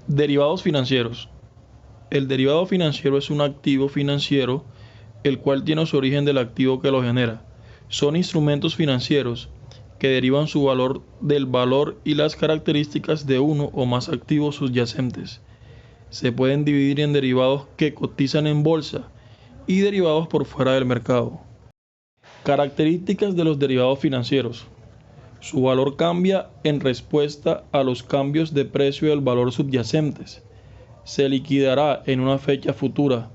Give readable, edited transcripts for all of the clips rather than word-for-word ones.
Derivados financieros. El derivado financiero es un activo financiero el cual tiene su origen del activo que lo genera. Son instrumentos financieros que derivan su valor del valor y las características de uno o más activos subyacentes. Se pueden dividir en derivados que cotizan en bolsa y derivados por fuera del mercado. Características de los derivados financieros. Su valor cambia en respuesta a los cambios de precio del valor subyacentes. Se liquidará en una fecha futura.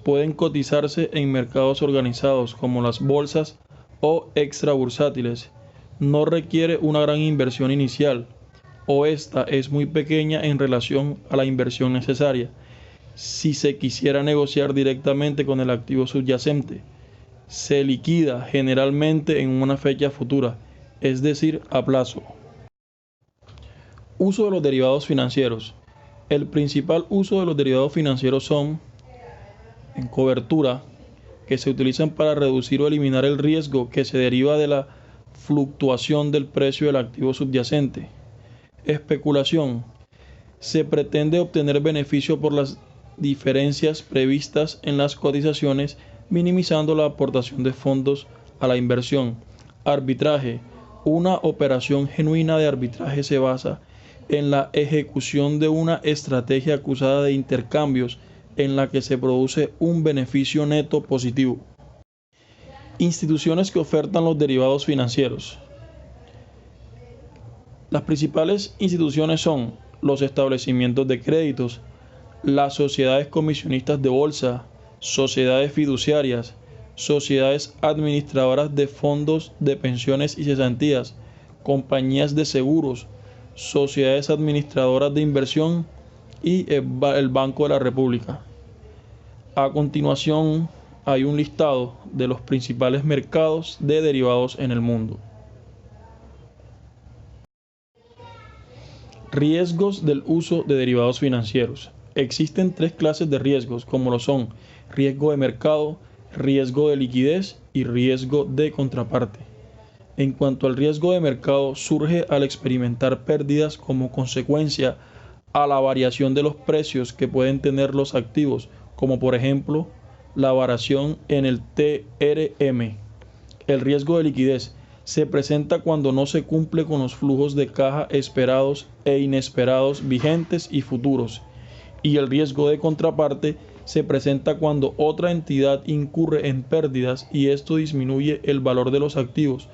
Pueden cotizarse en mercados organizados como las bolsas o extrabursátiles. No requiere una gran inversión inicial, o esta es muy pequeña en relación a la inversión necesaria si se quisiera negociar directamente con el activo subyacente. Se liquida generalmente en una fecha futura, es decir, a plazo. Uso de los derivados financieros. El principal uso de los derivados financieros son en cobertura, que se utilizan para reducir o eliminar el riesgo que se deriva de la fluctuación del precio del activo subyacente. Especulación. Se pretende obtener beneficio por las diferencias previstas en las cotizaciones, minimizando la aportación de fondos a la inversión. Arbitraje. Una operación genuina de arbitraje se basa en la ejecución de una estrategia acusada de intercambios en la que se produce un beneficio neto positivo. Instituciones que ofertan los derivados financieros. Las principales instituciones son los establecimientos de créditos, las sociedades comisionistas de bolsa, sociedades fiduciarias, sociedades administradoras de fondos de pensiones y cesantías, compañías de seguros, sociedades administradoras de inversión y el Banco de la República. A continuación hay un listado de los principales mercados de derivados en el mundo. Riesgos del uso de derivados financieros. Existen tres clases de riesgos, como lo son riesgo de mercado, riesgo de liquidez y riesgo de contraparte. En cuanto al riesgo de mercado, surge al experimentar pérdidas como consecuencia a la variación de los precios que pueden tener los activos, como por ejemplo la variación en el TRM. El riesgo de liquidez se presenta cuando no se cumple con los flujos de caja esperados e inesperados vigentes y futuros. Y el riesgo de contraparte se presenta cuando otra entidad incurre en pérdidas y esto disminuye el valor de los activos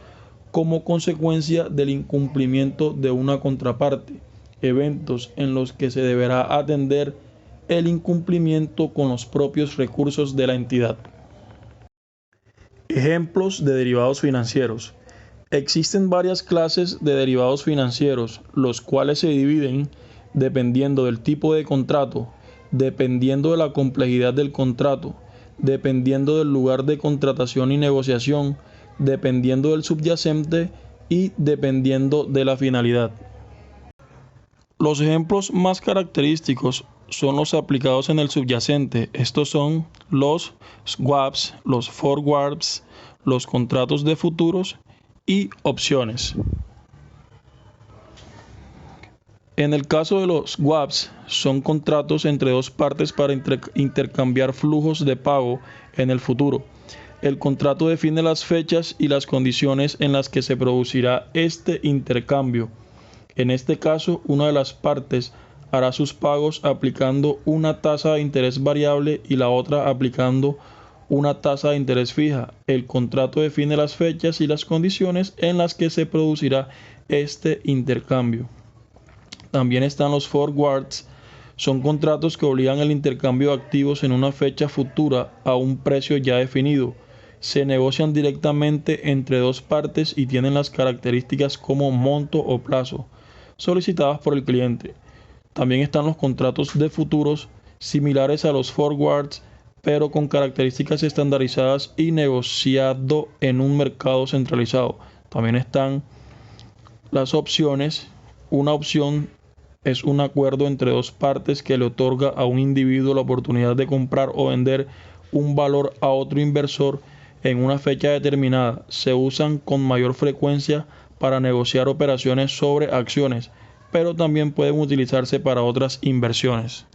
como consecuencia del incumplimiento de una contraparte, eventos en los que se deberá atender el incumplimiento con los propios recursos de la entidad. Ejemplos de derivados financieros. Existen varias clases de derivados financieros, los cuales se dividen dependiendo del tipo de contrato, dependiendo de la complejidad del contrato, dependiendo del lugar de contratación y negociación, dependiendo del subyacente y dependiendo de la finalidad. Los ejemplos más característicos son los aplicados en el subyacente. Estos son los swaps, los forwards, los contratos de futuros y opciones. En el caso de los swaps, son contratos entre dos partes para intercambiar flujos de pago en el futuro. El contrato define las fechas y las condiciones en las que se producirá este intercambio. En este caso, una de las partes hará sus pagos aplicando una tasa de interés variable y la otra aplicando una tasa de interés fija. El contrato define las fechas y las condiciones en las que se producirá este intercambio. También están los forwards. Son contratos que obligan el intercambio de activos en una fecha futura a un precio ya definido. Se negocian directamente entre dos partes y tienen las características como monto o plazo solicitadas por el cliente. También están los contratos de futuros similares a los forwards, pero con características estandarizadas y negociado en un mercado centralizado. También están las opciones. Una opción es un acuerdo entre dos partes que le otorga a un individuo la oportunidad de comprar o vender un valor a otro inversor en una fecha determinada. Se usan con mayor frecuencia para negociar operaciones sobre acciones, pero también pueden utilizarse para otras inversiones.